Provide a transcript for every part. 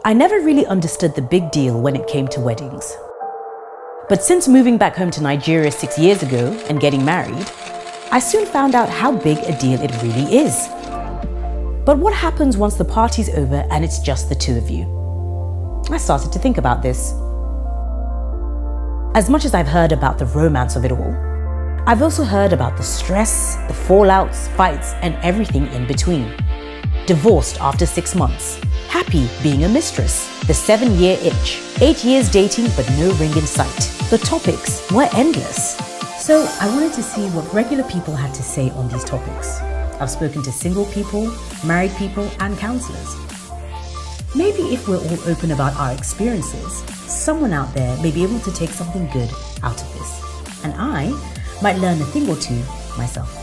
I never really understood the big deal when it came to weddings. But since moving back home to Nigeria 6 years ago and getting married, I soon found out how big a deal it really is. But what happens once the party's over and it's just the two of you? I started to think about this. As much as I've heard about the romance of it all, I've also heard about the stress, the fallouts, fights, and everything in between. Divorced after 6 months, happy being a mistress, the 7-year itch, 8 years dating but no ring in sight. The topics were endless. So I wanted to see what regular people had to say on these topics. I've spoken to single people, married people, and counselors. Maybe if we're all open about our experiences, someone out there may be able to take something good out of this. And I might learn a thing or two myself.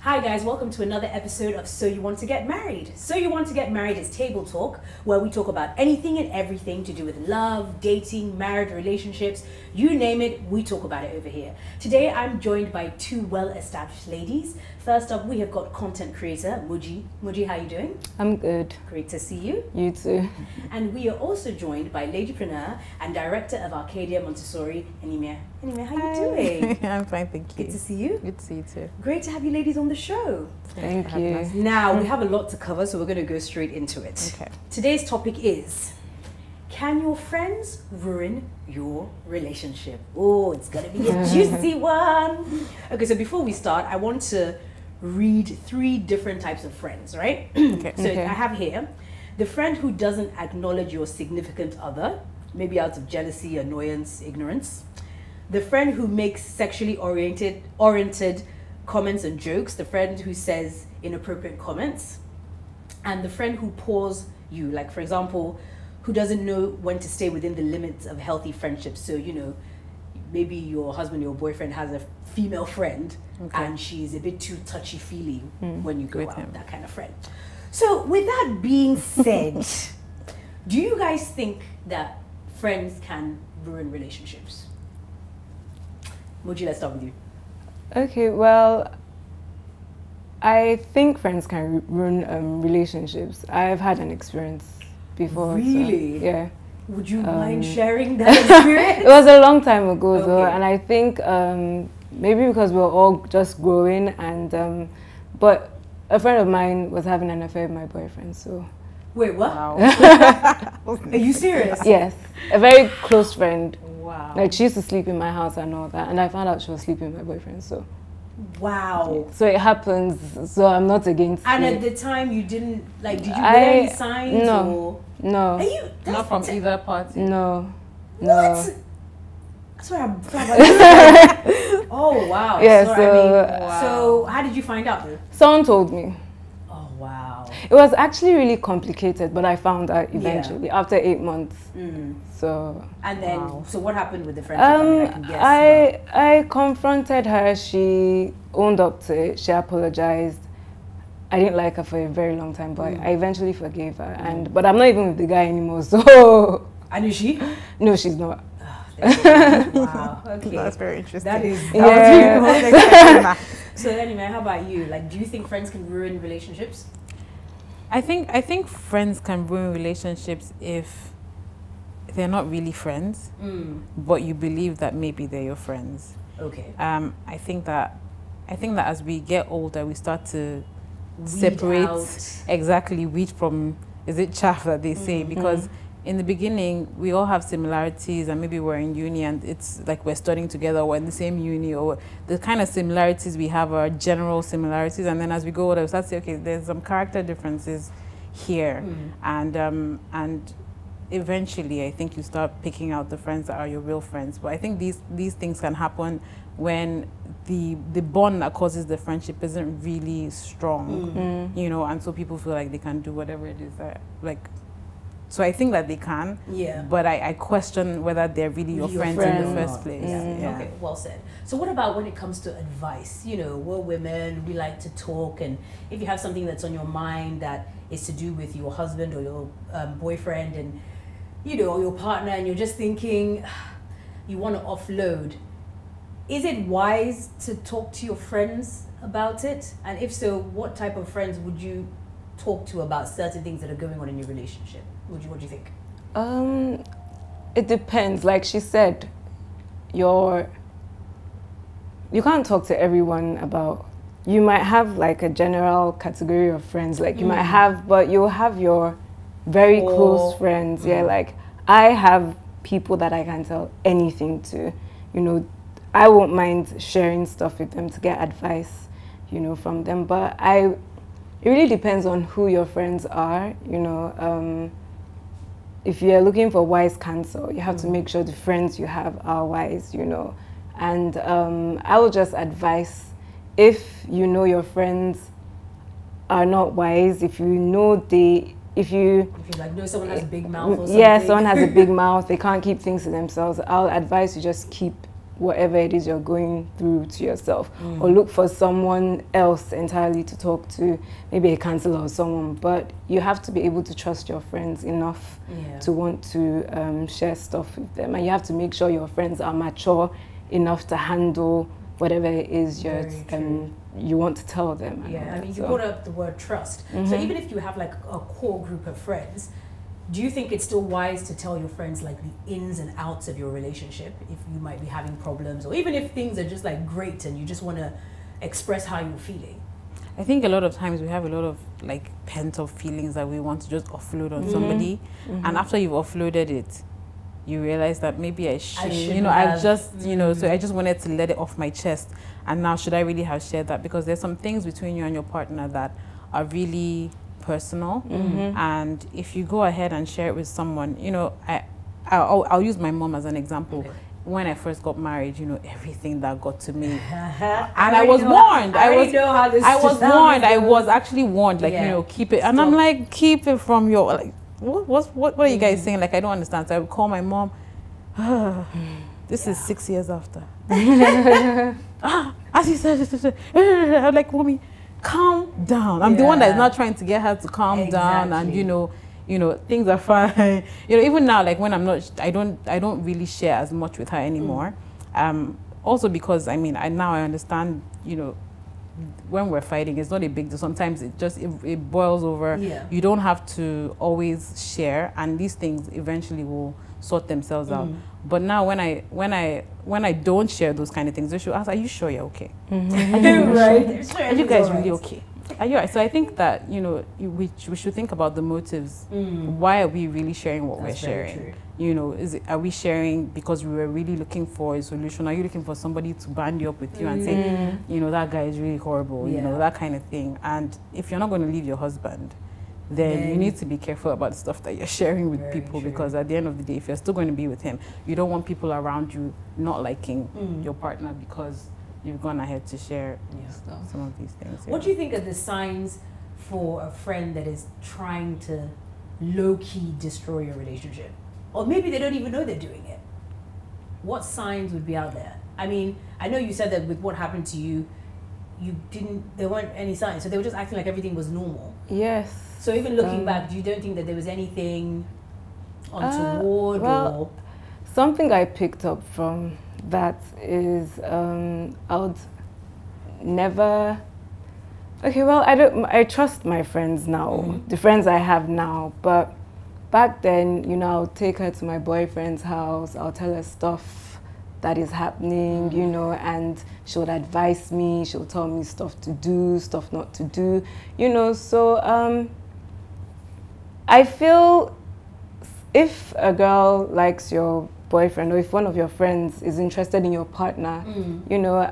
Hi guys, welcome to another episode of So You Want to Get Married. So You Want to Get Married is table talk, where we talk about anything and everything to do with love, dating, marriage, relationships, you name it, we talk about it over here. Today I'm joined by two well-established ladies. First up, we have got content creator Moji. Moji, how are you doing? I'm good. Great to see you. You too. And we are also joined by ladypreneur and director of Arcadia Montessori, Enimien. Enimien, how are you doing? I'm fine, thank you. Good to see you. Good to see you too. Great to have you ladies on the show. Thank you. Now, we have a lot to cover, so we're going to go straight into it. Okay. Today's topic is, can your friends ruin your relationship? Oh, it's going to be a juicy one. Okay, so before we start, I want to read 3 different types of friends, right? Okay. So I have here, the friend who doesn't acknowledge your significant other, maybe out of jealousy, annoyance, ignorance. The friend who makes sexually oriented comments and jokes, the friend who says inappropriate comments, and the friend who pours you, like for example, who doesn't know when to stay within the limits of healthy friendships. So, you know, maybe your husband, your boyfriend has a female friend, okay, and she's a bit too touchy-feely when you go out, that kind of friend. So with that being said, do you guys think that friends can ruin relationships? Moji, let's start with you. Okay, well, I think friends can ruin relationships. I've had an experience before. Really? So, yeah. Would you mind sharing that experience? It was a long time ago, though, and I think maybe because we were all just growing, and but a friend of mine was having an affair with my boyfriend, so. Wait, what? Wow. Are you serious? Yes, a very close friend. Wow. Like, she used to sleep in my house and all that, and I found out she was sleeping with my boyfriend, so. Wow. So it happens, so I'm not against and it. at the time you didn't, like, did you get any signs? No. Or? No. Are you, not from either party? No. What? No. That's why I'm oh, wow. Yeah, so, so, I mean, wow. So how did you find out though? Someone told me. Oh, wow. It was actually really complicated, but I found out eventually, after 8 months. So. And then, so what happened with the friendship? I mean, I can guess. I confronted her. She owned up to it. She apologized. I didn't like her for a very long time, but I eventually forgave her. But I'm not even with the guy anymore, so. And is she? No, she's not. Wow. Okay. That's very interesting. That is. Yeah. So anyway, how about you? Like, do you think friends can ruin relationships? I think friends can ruin relationships if they're not really friends, but you believe that maybe they're your friends. Okay. I think that as we get older, we start to separate wheat from, is it chaff that they say? Because in the beginning, we all have similarities, and maybe we're in uni and it's like we're studying together, or we're in the same uni, or the kind of similarities we have are general similarities. And then as we go older, we start to say, okay, there's some character differences here. And eventually, I think you start picking out the friends that are your real friends. But I think these things can happen when the bond that causes the friendship isn't really strong, you know, and so people feel like they can do whatever it is that, like. So I think that they can, but I question whether they're really your friends in the first place. Yeah. Okay, well said. So what about when it comes to advice? You know, we're women, we like to talk, and if you have something that's on your mind that is to do with your husband or your boyfriend and, you know, or your partner, and you're just thinking, you want to offload, is it wise to talk to your friends about it? And if so, what type of friends would you talk to about certain things that are going on in your relationship? What do you think? It depends. Like she said, you can't talk to everyone about. You might have like a general category of friends, like you might have, but you'll have your very close friends. Yeah, like I have people that I can tell anything to. You know, I won't mind sharing stuff with them to get advice, you know, from them. But it really depends on who your friends are, you know. If you're looking for wise counsel, you have to make sure the friends you have are wise, you know. And I will just advise, if you know your friends are not wise, if you know if you like know someone has a big mouth or something. Yeah, someone has a big mouth, they can't keep things to themselves, I'll advise you just keep whatever it is you're going through to yourself, or look for someone else entirely to talk to, maybe a counselor or someone. But you have to be able to trust your friends enough to want to share stuff with them, and you have to make sure your friends are mature enough to handle whatever it is you want to tell them. Yeah, I mean, you brought up the word trust. So even if you have like a core group of friends, do you think it's still wise to tell your friends like the ins and outs of your relationship if you might be having problems, or even if things are just like great and you just want to express how you're feeling? I think a lot of times we have a lot of like pent up feelings that we want to just offload on somebody, and after you've offloaded it, you realize that maybe I should, you know, I just, you know, so I just wanted to let it off my chest. And now should I really have shared that? Because there's some things between you and your partner that are really personal. And if you go ahead and share it with someone, you know, I'll use my mom as an example. Okay. When I first got married, you know, everything that got to me. And I was warned. I was warned. I was actually warned, like, you know, keep it. And I'm like, keep it from your, like, what are you guys saying? Like, I don't understand. So I would call my mom. This is 6 years after. As he said, I'm like, mommy, calm down. I'm the one that's not trying to get her to calm down, and you know, things are fine. You know, even now, like when I'm not, I don't really share as much with her anymore. Also because now I understand, you know, when we're fighting, it's not a big deal. Sometimes it boils over. You don't have to always share, and these things eventually will sort themselves out. But now when I don't share those kind of things, they should ask, are you sure you're okay? Are you guys really okay? Are you right? So I think that, you know, we should think about the motives. Why are we really sharing what we're sharing? You know, are we sharing because we were really looking for a solution? Are you looking for somebody to band you up with you and say, you know, that guy is really horrible, you know, that kind of thing? And if you're not going to leave your husband, then you need to be careful about the stuff that you're sharing with people, because at the end of the day, if you're still going to be with him, you don't want people around you not liking your partner because you've gone ahead to share some of these things. What do you think are the signs for a friend that is trying to low-key destroy your relationship? Or maybe they don't even know they're doing it. What signs would be out there? I mean, I know you said that with what happened to you, there weren't any signs, so they were just acting like everything was normal. Yes. So even looking back, you don't think that there was anything untoward? Well, something I picked up from that is I would never. Okay, well, I trust my friends now, the friends I have now, but back then, you know, I'll take her to my boyfriend's house, I'll tell her stuff that is happening, you know, and she'll advise me, she'll tell me stuff to do, stuff not to do, you know. So I feel if a girl likes your boyfriend, or if one of your friends is interested in your partner, you know,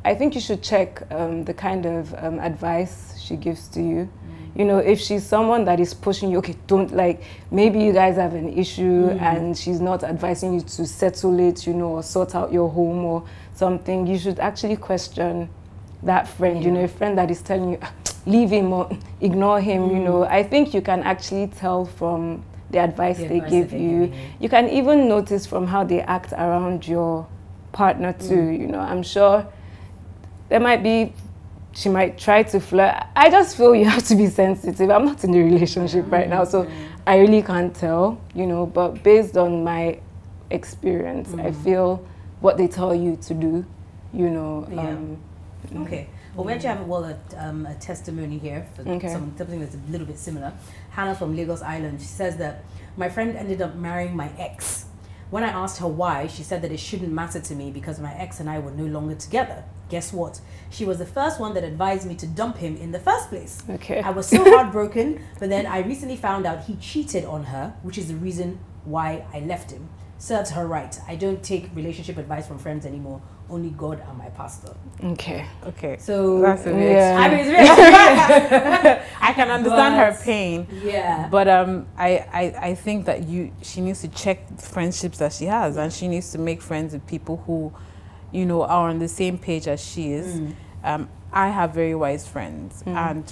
I think you should check the kind of advice she gives to you. You know, if she's someone that is pushing you, okay, don't, like, maybe you guys have an issue and she's not advising you to settle it, you know, or sort out your home or something, you should actually question that friend, you know, a friend that is telling you, leave him or ignore him, you know. I think you can actually tell from the advice they give you. You can even notice from how they act around your partner too, you know. I'm sure there might be, she might try to flirt. I just feel you have to be sensitive. I'm not in a relationship right now, so I really can't tell, you know, but based on my experience, I feel what they tell you to do, you know. Okay. Well, we actually have a testimony here for something that's a little bit similar. Hannah from Lagos Island. She says that my friend ended up marrying my ex. When I asked her why, she said that it shouldn't matter to me because my ex and I were no longer together. Guess what? She was the first one that advised me to dump him in the first place. Okay. I was so heartbroken, but then I recently found out he cheated on her, which is the reason why I left him. Serves her right. I don't take relationship advice from friends anymore. Only God and my pastor. Okay. So that's a bit I mean, it's really I can understand her pain. Yeah. But I think that she needs to check friendships that she has, and she needs to make friends with people who, you know, are on the same page as she is. I have very wise friends, and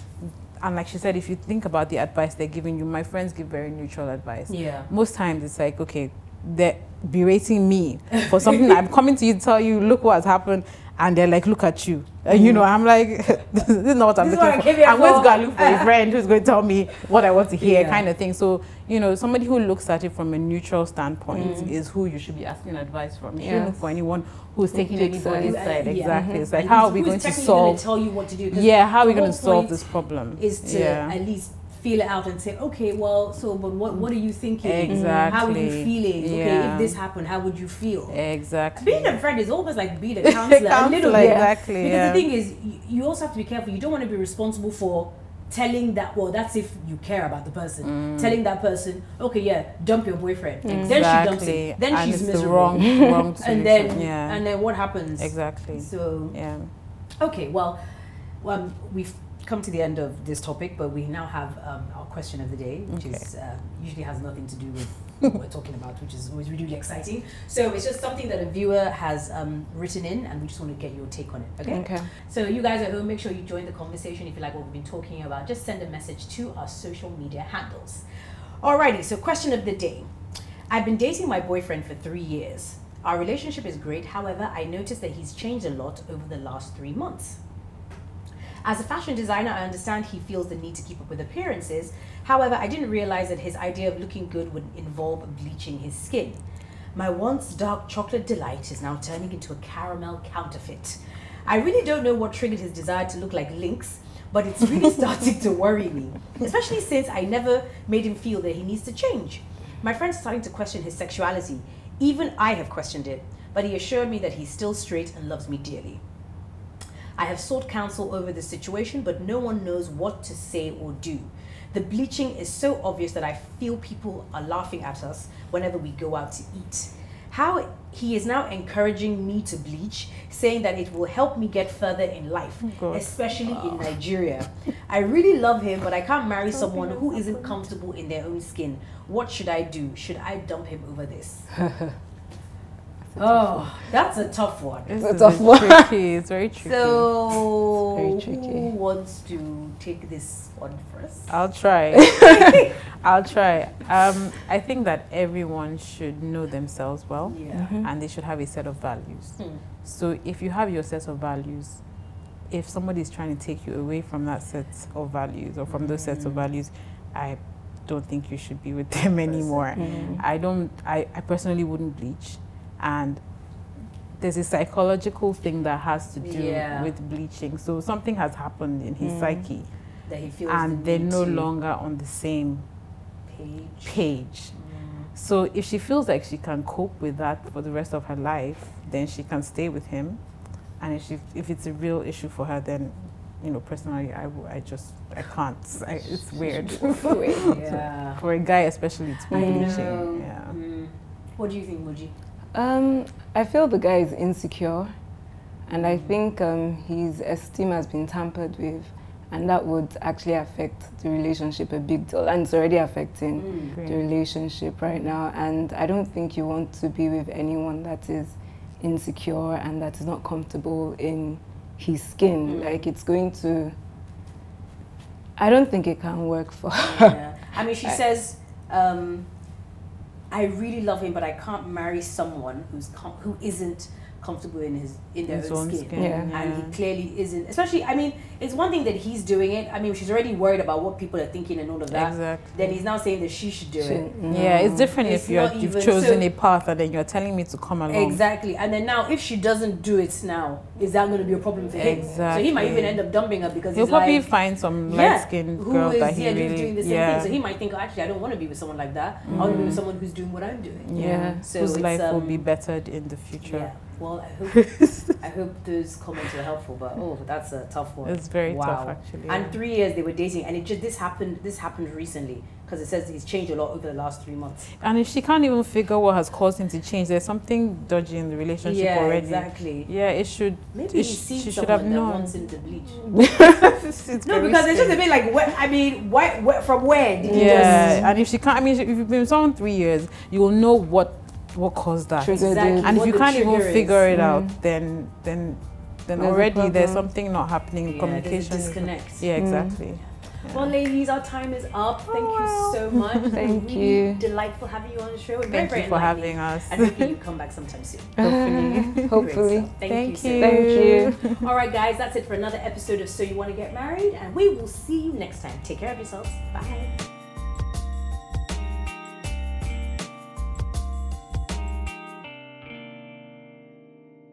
like she said, if you think about the advice they're giving you, my friends give very neutral advice. Yeah. Most times it's like, okay, they're berating me for something. I'm coming to you to tell you, look what has happened, and they're like, look at you. You know, I'm like, this is not what I'm looking for. I'm going to go look for a friend who's going to tell me what I want to hear, kind of thing. So, you know, somebody who looks at it from a neutral standpoint is who you should be asking advice from. You shouldn't look for anyone who's taking anybody's side. Exactly. It's like, how are we going to solve? Tell you what to do. Yeah, how are we going to solve this problem? Is to at least feel it out and say, okay, well, so, but what are you thinking? Exactly. How are you feeling? Okay, if this happened, how would you feel? Exactly. Being a friend is almost like being a counselor. A little bit. Exactly. Because the thing is, you also have to be careful. You don't want to be responsible for telling that, well, that's if you care about the person. Telling that person, okay, yeah, dump your boyfriend. Then she dumps him. Then and she's it's miserable. The wrong and then what happens? Exactly. So, okay, well, we've come to the end of this topic, but we now have our question of the day, which is usually has nothing to do with what we're talking about, which is always really exciting. So it's just something that a viewer has written in, and we just want to get your take on it. Okay. So you guys at home, make sure you join the conversation. If you like what we've been talking about, just send a message to our social media handles. Alrighty. So question of the day: I've been dating my boyfriend for 3 years. Our relationship is great. However, I noticed that he's changed a lot over the last 3 months. As a fashion designer, I understand he feels the need to keep up with appearances. However, I didn't realize that his idea of looking good would involve bleaching his skin. My once dark chocolate delight is now turning into a caramel counterfeit. I really don't know what triggered his desire to look like Lynx, but it's really starting to worry me, especially since I never made him feel that he needs to change. My friend's starting to question his sexuality. Even I have questioned it, but he assured me that he's still straight and loves me dearly. I have sought counsel over the situation, but no one knows what to say or do. The bleaching is so obvious that I feel people are laughing at us whenever we go out to eat. How he is now encouraging me to bleach, saying that it will help me get further in life, especially in Nigeria. I really love him, but I can't marry someone who isn't comfortable in their own skin. What should I do? Should I dump him over this? Oh, that's a tough one. It's a tough one. Tricky. It's very tricky. So, very tricky. Who wants to take this one first? I'll try. I'll try. I think that everyone should know themselves well, and they should have a set of values. So if you have your set of values, if somebody is trying to take you away from that set of values or from those sets of values, I don't think you should be with them anymore. I personally wouldn't bleach. And there's a psychological thing that has to do with bleaching. So something has happened in his psyche that he feels, and they're no longer on the same page. So if she feels like she can cope with that for the rest of her life, then she can stay with him. And if it's a real issue for her, then, you know, personally, I can't. It's weird. For a guy especially to be bleaching. What do you think, Moji? I feel the guy is insecure, and I think his esteem has been tampered with, and that would actually affect the relationship a big deal, and it's already affecting the relationship right now. And I don't think you want to be with anyone that is insecure and that is not comfortable in his skin. Like, it's going to, I don't think it can work for her. I mean, she says, I really love him, but I can't marry someone who isn't comfortable in their His own own skin. skin, Yeah. And he clearly isn't. Especially, I mean, it's one thing that he's doing it. I mean, she's already worried about what people are thinking and all of that. Exactly. Then he's now saying that she should do it. Yeah, it's different It's if not you've even- chosen so- a path and then you're telling me to come along. Exactly. And then now, if she doesn't do it now, is that going to be a problem for him? So he might even end up dumping her because He'll he's probably like, find some yeah, light-skinned who girl is that he really... doing the same thing. So he might think, oh, actually, I don't want to be with someone like that. I want to be with someone who's doing what I'm doing. Yeah. So whose it's, life will be bettered in the future. Yeah. Well, I hope those comments were helpful, but that's a tough one. It's very tough, actually. And 3 years they were dating, and this happened recently because it says he's changed a lot over the last 3 months. And if she can't even figure what has caused him to change, there's something dodgy in the relationship already. Exactly. Yeah, it should. Maybe he's seen she someone should have that known. wants him to bleach. It's No, very because it's just a strange. bit like, from where did he Yeah, and if she can't, I mean, if you've been with someone 3 years, you will know what caused that. Triggered Exactly. it. And if what you the can't even trigger is. figure it out, then There's a already there's problem. something not happening. There's a Communication. disconnect. Yeah, exactly. Well, ladies, our time is up. Thank you so much. Thank Really you. Delightful having you on the show. Very, Thank very you for enlightening. having us. And hopefully you come back sometime soon. Hopefully. Hopefully. Great stuff. Thank you. Thank you. All right, guys, that's it for another episode of So You Want to Get Married, and we will see you next time. Take care of yourselves. Bye.